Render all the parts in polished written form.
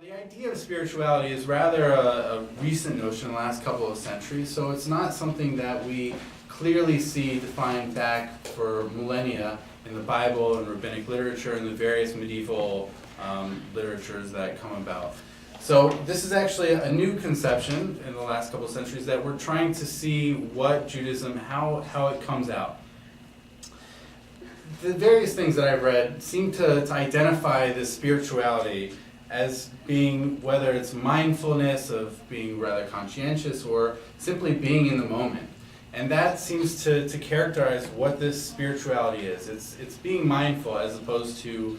The idea of spirituality is rather a recent notion in the last couple of centuries, so it's not something that we clearly see defined back for millennia in the Bible and rabbinic literature and the various medieval literatures that come about. So this is actually a new conception in the last couple of centuries that we're trying to see what Judaism, how it comes out. The various things that I've read seem to identify this spirituality as being, whether it's mindfulness of being rather conscientious or simply being in the moment. And that seems to characterize what this spirituality is. It's being mindful as opposed to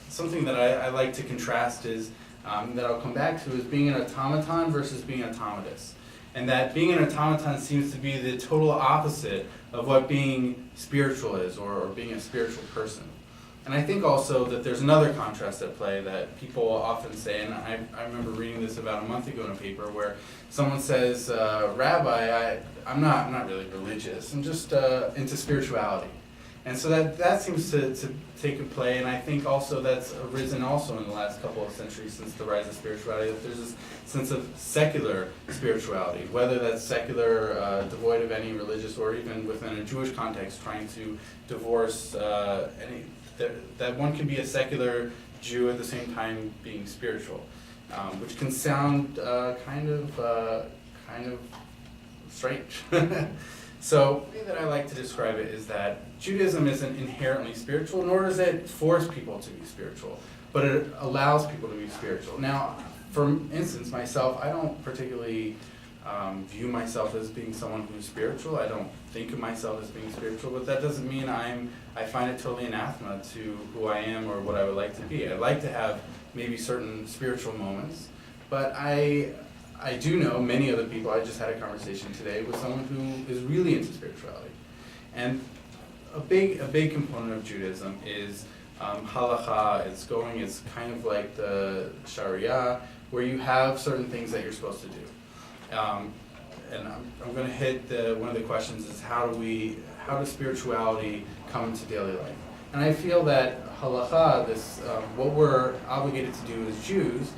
something that I like to contrast is, that I'll come back to, is being an automaton versus being automatous. And that being an automaton seems to be the total opposite of what being spiritual is, or being a spiritual person. And I think also that there's another contrast at play that people often say, and I remember reading this about a month ago in a paper where someone says, Rabbi, I'm not really religious, I'm just into spirituality. And so that seems to take a play, and I think also that's arisen also in the last couple of centuries since the rise of spirituality, that there's this sense of secular spirituality, whether that's secular, devoid of any religious, or even within a Jewish context, trying to divorce any, that one can be a secular Jew at the same time being spiritual, which can sound kind of strange. So the way that I like to describe it is that Judaism isn't inherently spiritual, nor does it force people to be spiritual, but it allows people to be spiritual. Now, for instance, myself, I don't particularly view myself as being someone who's spiritual. I don't think of myself as being spiritual, but that doesn't mean I find it totally anathema to who I am or what I would like to be. I like to have maybe certain spiritual moments, but I do know many other people. I just had a conversation today with someone who is really into spirituality. And a big component of Judaism is halacha. It's kind of like the Sharia, where you have certain things that you're supposed to do. And I'm going to hit one of the questions is how does spirituality come into daily life? And I feel that halacha, what we're obligated to do as Jews,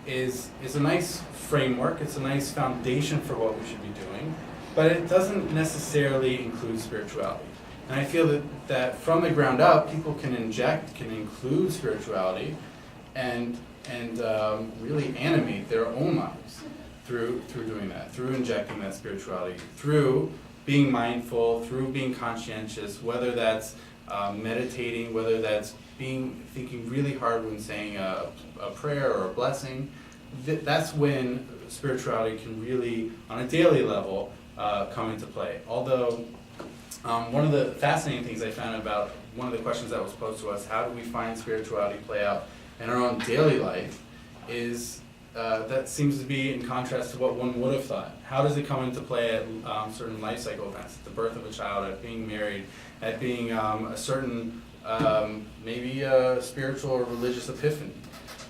is a nice framework. It's a nice foundation for what we should be doing, but it doesn't necessarily include spirituality. And I feel that from the ground up, people can include spirituality, and really animate their own lives through doing that, through injecting that spirituality, through being mindful, through being conscientious, whether that's meditating, whether that's thinking really hard when saying a prayer or a blessing. That's when spirituality can really, on a daily level, come into play. Although, one of the fascinating things I found about one of the questions that was posed to us, how do we find spirituality play out in our own daily life, is that seems to be in contrast to what one would have thought. How does it come into play at certain life cycle events, at the birth of a child, at being married, at being a certain, maybe a spiritual or religious epiphany?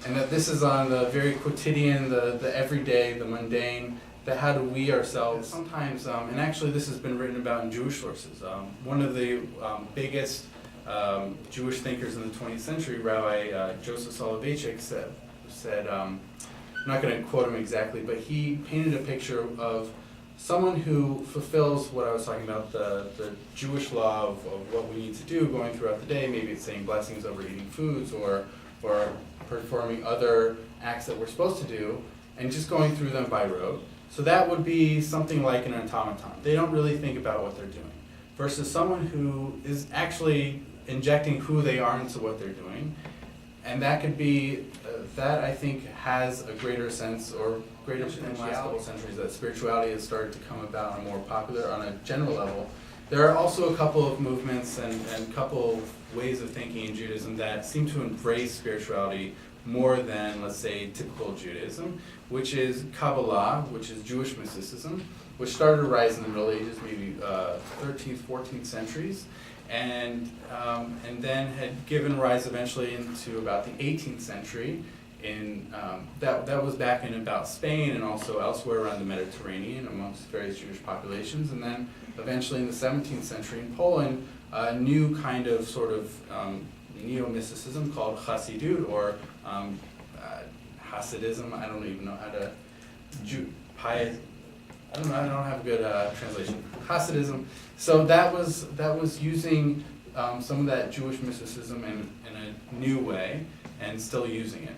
And that this is on the very quotidian, the everyday, the mundane, that how do we ourselves sometimes, and actually this has been written about in Jewish sources. One of the biggest Jewish thinkers in the 20th century, Rabbi Joseph Soloveitchik, said I'm not going to quote him exactly, but he painted a picture of someone who fulfills what I was talking about, the Jewish law of what we need to do going throughout the day. Maybe it's saying blessings over eating foods, or performing other acts that we're supposed to do, and just going through them by rote. So that would be something like an automaton. They don't really think about what they're doing. Versus someone who is actually injecting who they are into what they're doing. And that could be, that I think has a greater sense, or greater potential in the last couple centuries, that spirituality has started to come about on a more popular, on a general level. There are also a couple of movements and a couple of ways of thinking in Judaism that seem to embrace spirituality more than, let's say, typical Judaism, which is Kabbalah, which is Jewish mysticism, which started to rise in the Middle Ages, maybe 13th, 14th centuries, and then had given rise eventually into about the 18th century. That was back in about Spain and also elsewhere around the Mediterranean amongst various Jewish populations, and then eventually in the 17th century in Poland, a new kind of sort of neo-mysticism called Chassidut, or Hasidism. I don't even know how to I don't know. I don't have a good translation. Hasidism. So that was using some of that Jewish mysticism in a new way, and still using it.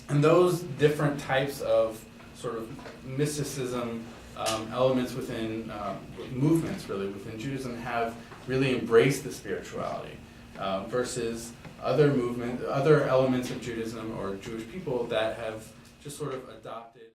And those different types of sort of mysticism elements within movements, really within Judaism, have really embraced the spirituality versus other elements of Judaism or Jewish people that have just sort of adopted